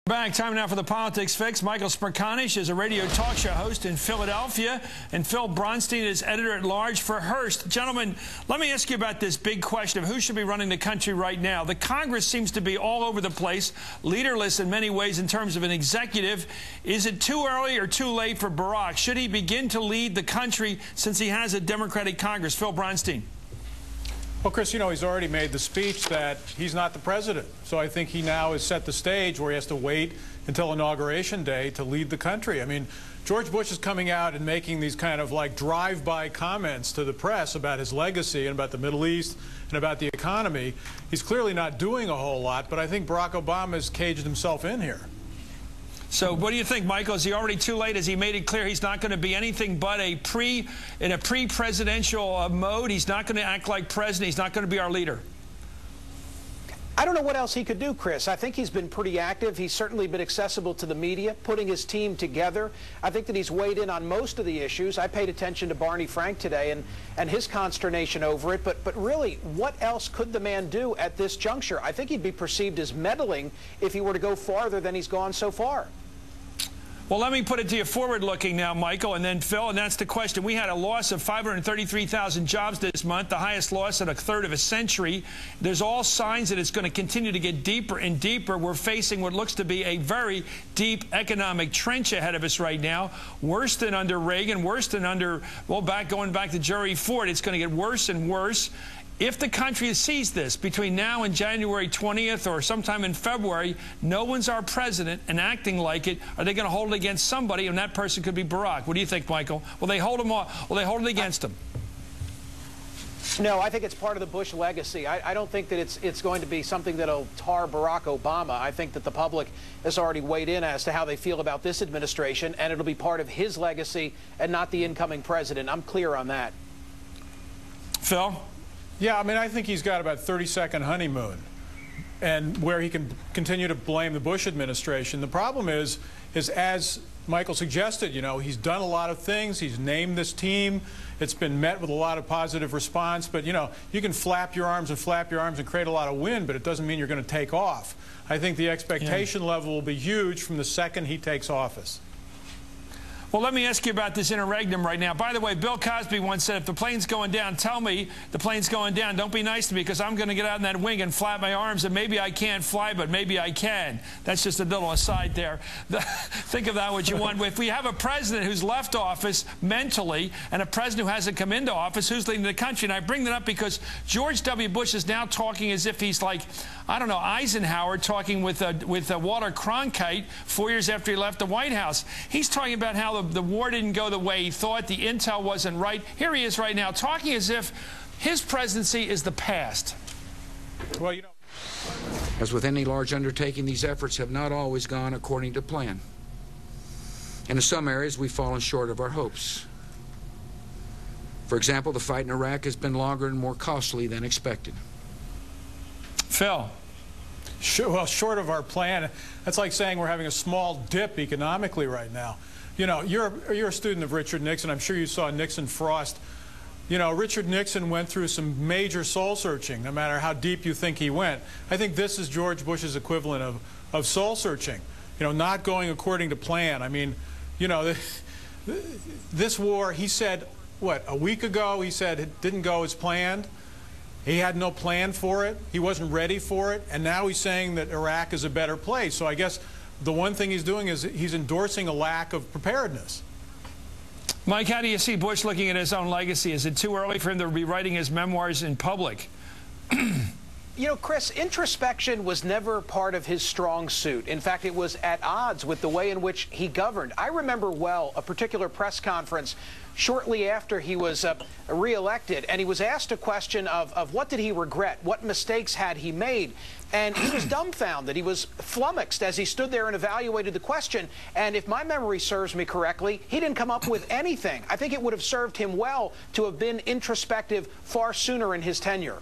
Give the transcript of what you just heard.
Back. Time now for the Politics Fix. Michael Smerconish is a radio talk show host in Philadelphia, and Phil Bronstein is editor-at-large for Hearst. Gentlemen, let me ask you about this big question of who should be running the country right now. The Congress seems to be all over the place, leaderless in many ways in terms of an executive. Is it too early or too late for Barack? Should he begin to lead the country since he has a Democratic Congress? Phil Bronstein. Well, Chris, you know, he's already made the speech that he's not the president. So I think he now has set the stage where he has to wait until Inauguration Day to lead the country. I mean, George Bush is coming out and making these kind of like drive-by comments to the press about his legacy and about the Middle East and about the economy. He's clearly not doing a whole lot, but I think Barack Obama has caged himself in here. So what do you think, Michael? Is he already too late? Has he made it clear he's not going to be anything but in a pre-presidential mode? He's not going to act like president. He's not going to be our leader. I don't know what else he could do, Chris. I think he's been pretty active. He's certainly been accessible to the media, putting his team together. I think that he's weighed in on most of the issues. I paid attention to Barney Frank today and his consternation over it. But really, what else could the man do at this juncture? I think he'd be perceived as meddling if he were to go farther than he's gone so far. Well, let me put it to you forward-looking now, Michael, and then Phil, and that's the question. We had a loss of 533,000 jobs this month, the highest loss in a third of a century. There's all signs that it's going to continue to get deeper and deeper. We're facing what looks to be a very deep economic trench ahead of us right now, worse than under Reagan, worse than under, well, going back to Jerry Ford. It's going to get worse and worse. If the country sees this between now and January 20th or sometime in February, no one's our president and acting like it, are they going to hold it against somebody, and that person could be Barack? What do you think, Michael? Will they hold him off? Will they hold it against him? No, I think it's part of the Bush legacy. I don't think that it's going to be something that'll tar Barack Obama. I think that the public has already weighed in as to how they feel about this administration, and it'll be part of his legacy and not the incoming president. I'm clear on that. Phil? Yeah, I mean, I think he's got about 30-second honeymoon, and where he can continue to blame the Bush administration. The problem is as Michael suggested, you know, he's done a lot of things. He's named this team. It's been met with a lot of positive response. But, you know, you can flap your arms and create a lot of wind, but it doesn't mean you're going to take off. I think the expectation level will be huge from the second he takes office. Well, let me ask you about this interregnum right now. By the way, Bill Cosby once said, if the plane's going down, tell me the plane's going down. Don't be nice to me, because I'm going to get out in that wing and flap my arms, and maybe I can't fly, but maybe I can. That's just a little aside there. Think of that what you want. If we have a president who's left office mentally and a president who hasn't come into office, who's leading the country? And I bring that up because George W. Bush is now talking as if he's like, I don't know, Eisenhower talking with Walter Cronkite 4 years after he left the White House. He's talking about how the war didn't go the way he thought, the intel wasn't right. Here he is right now talking as if his presidency is the past. Well, you know, as with any large undertaking, these efforts have not always gone according to plan. And in some areas, we've fallen short of our hopes. For example, the fight in Iraq has been longer and more costly than expected. Phil. Well, short of our plan, that's like saying we're having a small dip economically right now. You know, you're a student of Richard Nixon. I'm sure you saw Nixon Frost. You know, Richard Nixon went through some major soul searching, no matter how deep you think he went. I think this is George Bush's equivalent of soul searching. You know, not going according to plan. I mean, you know, this war, he said, what, a week ago, he said it didn't go as planned. He had no plan for it. He wasn't ready for it. And now he's saying that Iraq is a better place. So I guess the one thing he's doing is he's endorsing a lack of preparedness. Mike, how do you see Bush looking at his own legacy? Is it too early for him to be writing his memoirs in public? You know, Chris, introspection was never part of his strong suit. In fact, it was at odds with the way in which he governed. I remember well a particular press conference shortly after he was reelected, and he was asked a question of what did he regret, what mistakes had he made, and he was dumbfounded. He was flummoxed as he stood there and evaluated the question, and if my memory serves me correctly, he didn't come up with anything. I think it would have served him well to have been introspective far sooner in his tenure.